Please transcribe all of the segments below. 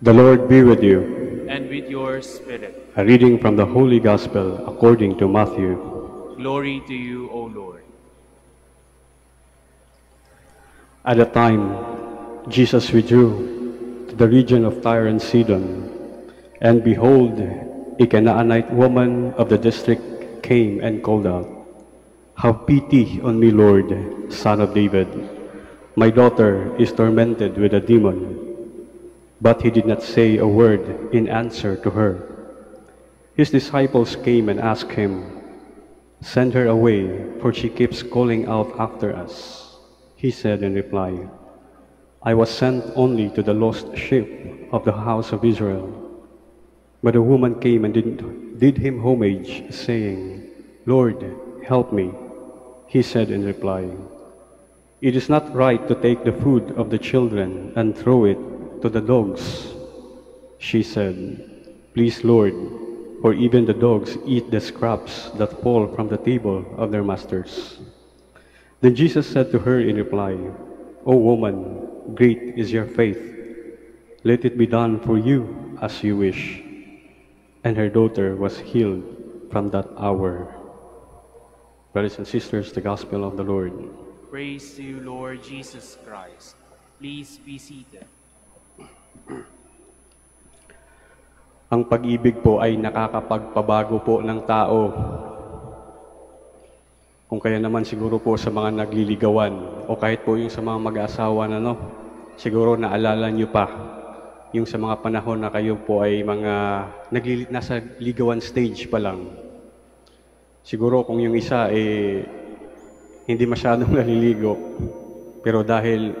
The Lord be with you. And with your spirit. A reading from the Holy Gospel according to Matthew. Glory to you, O Lord. At that time, Jesus withdrew to the region of Tyre and Sidon, and behold, a Canaanite woman of the district came and called out, "Have pity on me, Lord, Son of David. My daughter is tormented with a demon." But he did not say a word in answer to her. His disciples came and asked him, "Send her away, for she keeps calling out after us." He said in reply, "I was sent only to the lost sheep of the house of Israel." But the woman came and did him homage, saying, "Lord, help me." He said in reply, "It is not right to take the food of the children and throw it to the dogs." She said, "Please, Lord, for even the dogs eat the scraps that fall from the table of their masters." Then Jesus said to her in reply, "O woman, great is your faith. Let it be done for you as you wish." And her daughter was healed from that hour. Brothers and sisters, the Gospel of the Lord. Praise to you, Lord Jesus Christ. Please be seated. Ang pag-ibig po ay nakakapagpabago po ng tao. Kung kaya naman siguro po sa mga nagliligawan o kahit po yung sa mga mag-aasawa na siguro naalala nyo pa yung sa mga panahon na kayo po ay nasa ligawan stage pa lang. Siguro kung yung isa hindi masyadong naliligo, pero dahil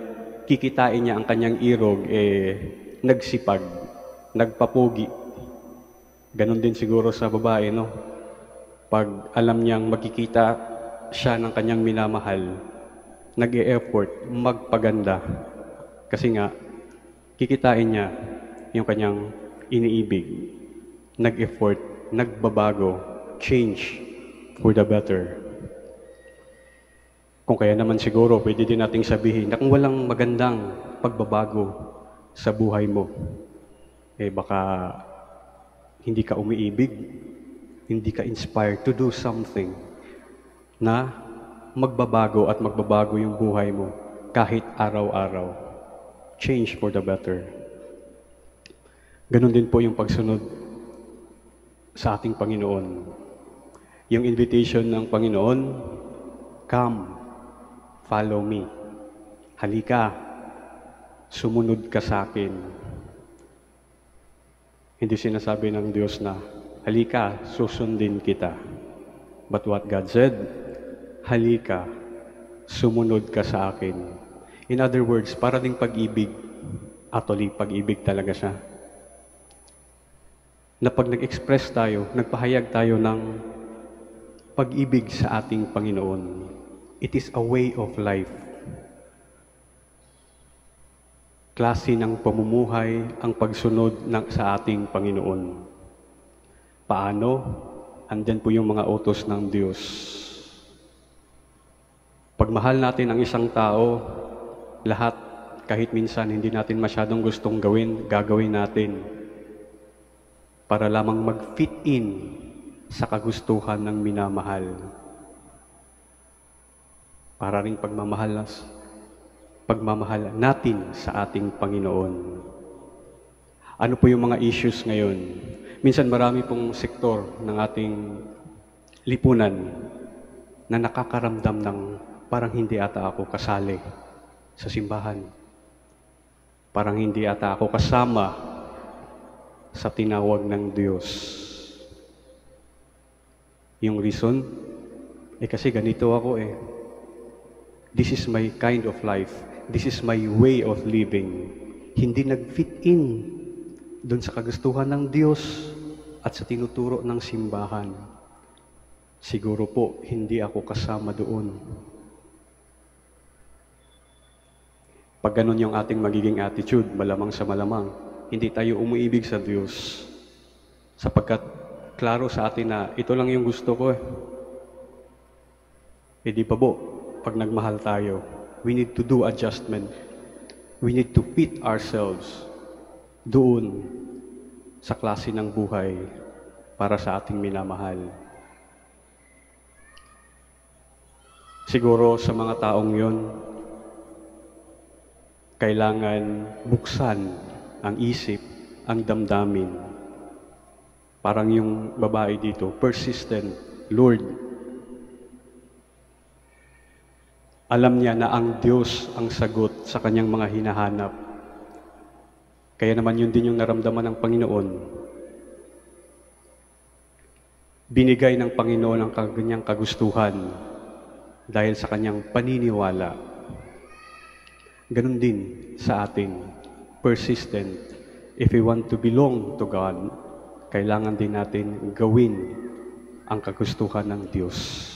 kikitain niya ang kanyang irog, nagsipag, nagpapugi. Ganon din siguro sa babae, Pag alam niyang magkikita siya ng kanyang minamahal, nag-e-effort magpaganda. Kasi nga, kikitain niya yung kanyang iniibig. Nag-effort, nagbabago, change for the better. Kung kaya naman siguro, pwede din nating sabihin na kung walang magandang pagbabago sa buhay mo, baka hindi ka umiibig, hindi ka inspired to do something na magbabago at magbabago yung buhay mo kahit araw-araw. Change for the better. Ganon din po yung pagsunod sa ating Panginoon. Yung invitation ng Panginoon, "Come, follow me." Halika, sumunod ka sa akin. Hindi sinasabi ng Diyos na, "Halika, susundin kita." But what God said, "Halika, sumunod ka sa akin." In other words, para ding pag-ibig, actually pag-ibig talaga siya. Na pag nag-express tayo, nagpahayag tayo ng pag-ibig sa ating Panginoon, it is a way of life. Klase ng pamumuhay ang pagsunod sa ating Panginoon. Paano? Andyan po yung mga utos ng Diyos. Pagmahal natin ang isang tao, lahat, kahit minsan hindi natin masyadong gustong gagawin natin para lamang mag-fit in sa kagustuhan ng minamahal. Para ring pagmamahal natin sa ating Panginoon. Ano po yung mga issues ngayon? Minsan marami pong sektor ng ating lipunan na nakakaramdam ng parang hindi ata ako kasali sa simbahan. Parang hindi ata ako kasama sa tinawag ng Diyos. Yung reason, kasi ganito ako This is my kind of life. This is my way of living. Hindi nag-fit in doon sa kagustuhan ng Diyos at sa tinuturo ng simbahan. Siguro po, hindi ako kasama doon. Pag ganun yung ating magiging attitude, malamang sa malamang, hindi tayo umuibig sa Diyos. Sapagkat klaro sa atin na ito lang yung gusto ko di pa po, pag nagmahal tayo, we need to do adjustment. We need to fit ourselves doon sa klase ng buhay para sa ating minamahal. Siguro sa mga taong yon, kailangan buksan ang isip, ang damdamin. Parang yung babae dito, persistent, Lord. Alam niya na ang Diyos ang sagot sa kanyang mga hinahanap. Kaya naman yun din yung naramdaman ng Panginoon. Binigay ng Panginoon ang kanyang kagustuhan dahil sa kanyang paniniwala. Ganun din sa atin, persistent. If we want to belong to God, kailangan din natin gawin ang kagustuhan ng Diyos.